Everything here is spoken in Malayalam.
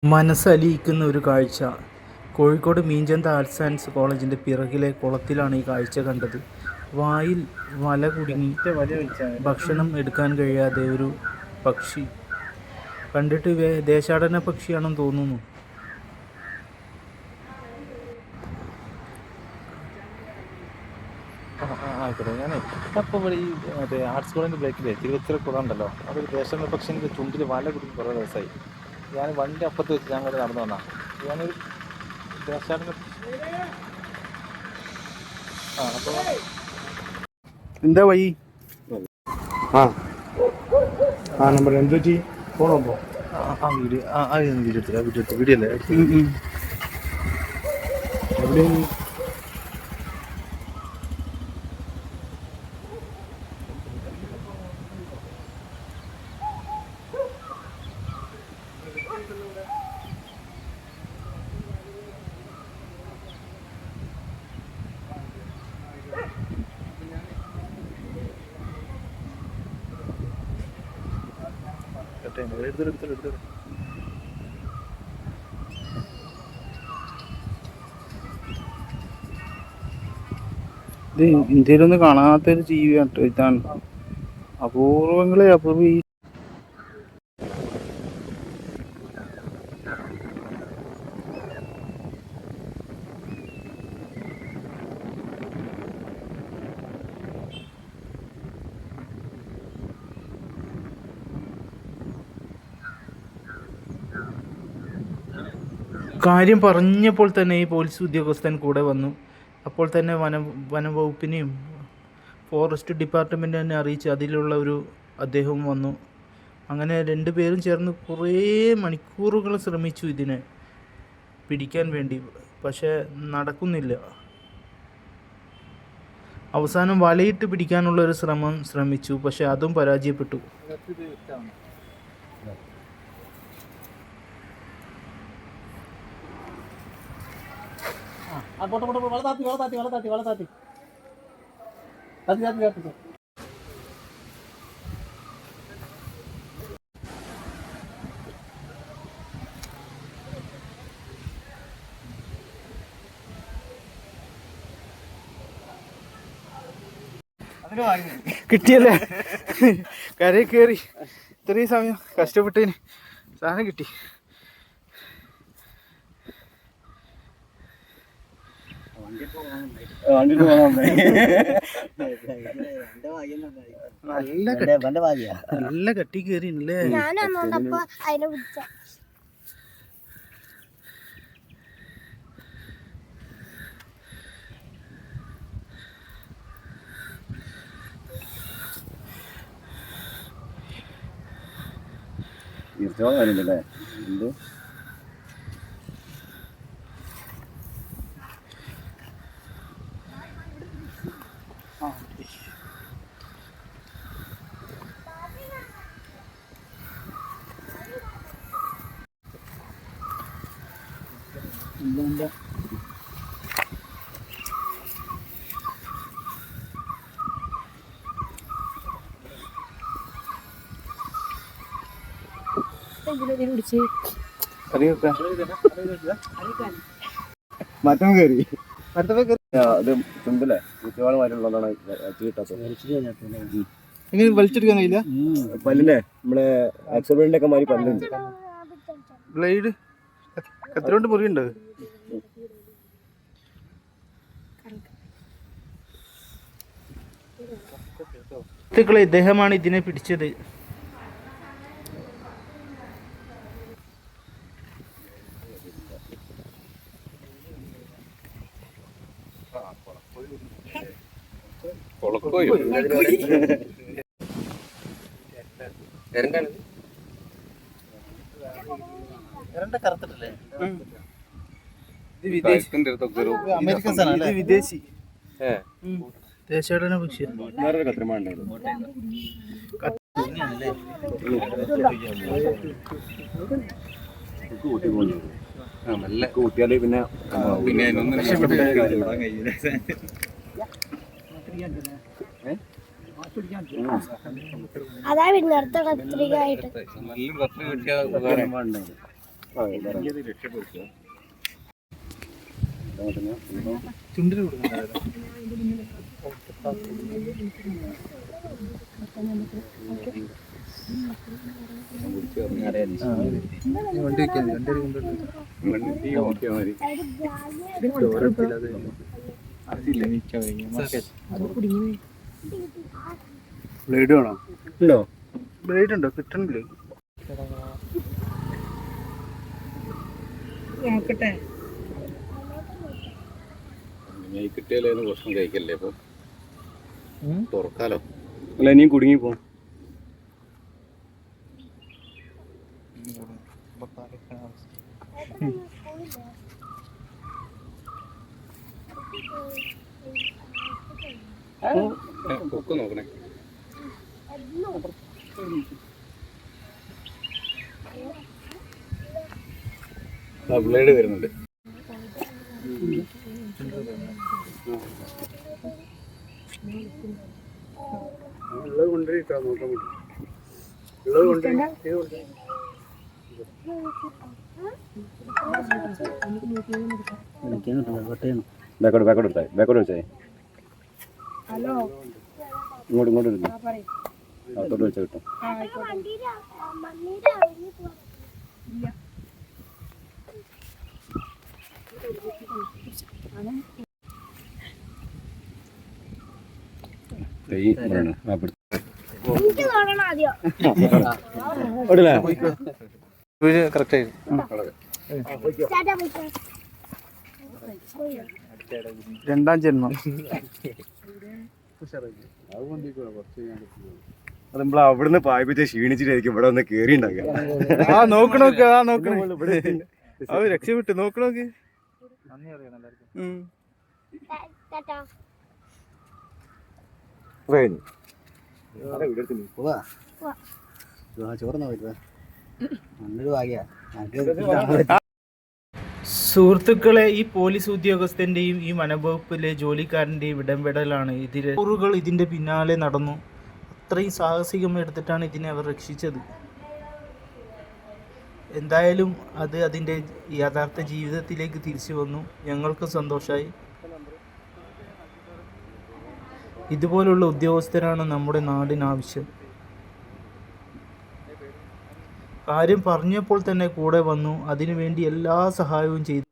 മനസ്സലിയിക്കുന്ന ഒരു കാഴ്ച. കോഴിക്കോട് മീഞ്ചന്ത ആർട്സ് ആൻഡ് കോളേജിൻ്റെ പിറകിലെ കുളത്തിലാണ് ഈ കാഴ്ച കണ്ടത്. വായിൽ വല കുടുങ്ങി ഭക്ഷണം എടുക്കാൻ കഴിയാതെ ഒരു പക്ഷി. കണ്ടിട്ട് ദേശാടന പക്ഷിയാണെന്ന് തോന്നുന്നു. ആയിക്കോട്ടെ. അപ്പോൾ ഇവിടെ ഈ മറ്റേ ആർട്സ് കോളേജിൻ്റെ ബ്രേക്കിലെ തിരുവച്ചിറ കുളം ഉണ്ടല്ലോ, അതൊരു ദേശാടന പക്ഷിൻ്റെ ചുണ്ടിൽ വല കുടുങ്ങി കുറേ ദിവസമായി. ഞാൻ വണ്ടി അപ്പുറത്ത് വെച്ച് ഞാൻ കൂടെ നടന്നു വന്നാ. ഞാനൊരു ദേശാടന അപ്പോൾ എന്താ വഴി? നമ്പർ എന്ത് പറ്റി? ഫോണുണ്ടോ? വീഡിയോ എടുത്തില്ല വീഡിയോ അല്ലേ എവിടെയാണ്? എടുത്തു. ഇത് ഇന്ത്യയിലൊന്നും കാണാത്തൊരു ജീവിയാണ് കേട്ടോ. ഇതാണ് അപൂർവങ്ങളെ അപൂർവ. കാര്യം പറഞ്ഞപ്പോൾ തന്നെ ഈ പോലീസ് ഉദ്യോഗസ്ഥൻ കൂടെ വന്നു. അപ്പോൾ തന്നെ വനംവകുപ്പിനെയും ഫോറസ്റ്റ് ഡിപ്പാർട്ട്മെൻറ്റിനെ അറിയിച്ച് അതിലുള്ള അദ്ദേഹവും വന്നു. അങ്ങനെ രണ്ടുപേരും ചേർന്ന് കുറേ മണിക്കൂറുകൾ ശ്രമിച്ചു ഇതിനെ പിടിക്കാൻ വേണ്ടി. പക്ഷേ നടക്കുന്നില്ല. അവസാനം വലയിട്ട് പിടിക്കാനുള്ളൊരു ശ്രമിച്ചു. പക്ഷെ അതും പരാജയപ്പെട്ടു. കിട്ടിയല്ലേ? കരയിൽ കയറി ഇത്രയും സമയം കഷ്ടപ്പെട്ടതിന് സാധനം കിട്ടി. നല്ല കട്ടി കയറി അല്ലേ? എന്തോ മറ്റം കയറി അത് ചുണ്ടല്ലേ കുത്തിവാളുമായിട്ടുള്ളതാണ് കിട്ടാത്തത്. എങ്ങനെ വലിച്ചെടുക്കാൻ കഴിയില്ല? പല്ലില്ലേ നമ്മളെ ആക്സിഡന്റിന്റെ ഒക്കെ മാതിരി പല്ലുണ്ട്. ബ്ലേഡ് കത്തിരോണ്ട് മുറിയുണ്ട്. ഇദ്ദേഹമാണ് ഇതിനെ പിടിച്ചത്. വിദേശി ദേശാടന പക്ഷിയാണ്. കൂട്ടിയാല് പിന്നെ അതാ പിന്നെ അടുത്ത കത്രിക ആയിട്ട് നല്ലൊരു കത്രിക കിട്ടിയ ഉപകാരം. ചുണ്ടിന് കൊടുക്കുന്നത് വണ്ടി വെക്കാൻ ബ്ലേഡ് വേണോ? ഉണ്ടോ? ബ്ലേഡ് ഉണ്ടോ? കിട്ടണില്ലേ? നോക്കട്ടെ. കിട്ടിയാലും ഭക്ഷണം കഴിക്കല്ലേ ഇപ്പൊ തുറക്കാലോ. അല്ല ഇനിയും കുടുങ്ങിപ്പോ. ഒക്കെ നോക്കണേ. ബ്ലേഡ് വരുന്നുണ്ട്. ഉള്ളത് കൊണ്ടുവരിട്ടാ നോക്കാൻ പറ്റും. ഉള്ളത് കൊണ്ടുവരി. ബാക്കോട്ട് എടുത്താൽ ബാക്കോട്ട് വെച്ചേ. ഹലോ, ഇങ്ങോട്ട് എടുത്തു. പറയ്. അകത്തോട്ട് വെച്ചാൽ കിട്ടും. കറക്റ്റ് രണ്ടാം ജന്മം. അത് നമ്മൾ അവിടുന്ന് പായിപ്പിച്ച് ക്ഷീണിച്ചിട്ടായിരിക്കും ഇവിടെ വന്ന് കേറി ഉണ്ടാക്കുക. രക്ഷപ്പെട്ടു നോക്കണോക്ക്. നന്ദി അറിയണം എല്ലാവർക്കും. സുഹൃത്തുക്കളെ, ഈ പോലീസ് ഉദ്യോഗസ്ഥന്റെയും ഈ വനംവകുപ്പിലെ ജോലിക്കാരൻ്റെയും ഇടപെടലാണ് ഇതിന്റെ പിന്നാലെ നടന്നു. അത്രയും സാഹസികം എടുത്തിട്ടാണ് ഇതിനെ അവർ രക്ഷിച്ചത്. എന്തായാലും അത് അതിൻ്റെ യഥാർത്ഥ ജീവിതത്തിലേക്ക് തിരിച്ചു വന്നു. ഞങ്ങൾക്ക് സന്തോഷമായി. ഇതുപോലുള്ള ഉദ്യോഗസ്ഥരാണ് നമ്മുടെ നാടിനാവശ്യം. കാര്യം പറഞ്ഞപ്പോൾ തന്നെ കൂടെ വന്നു. അതിനുവേണ്ടി എല്ലാ സഹായവും ചെയ്തു.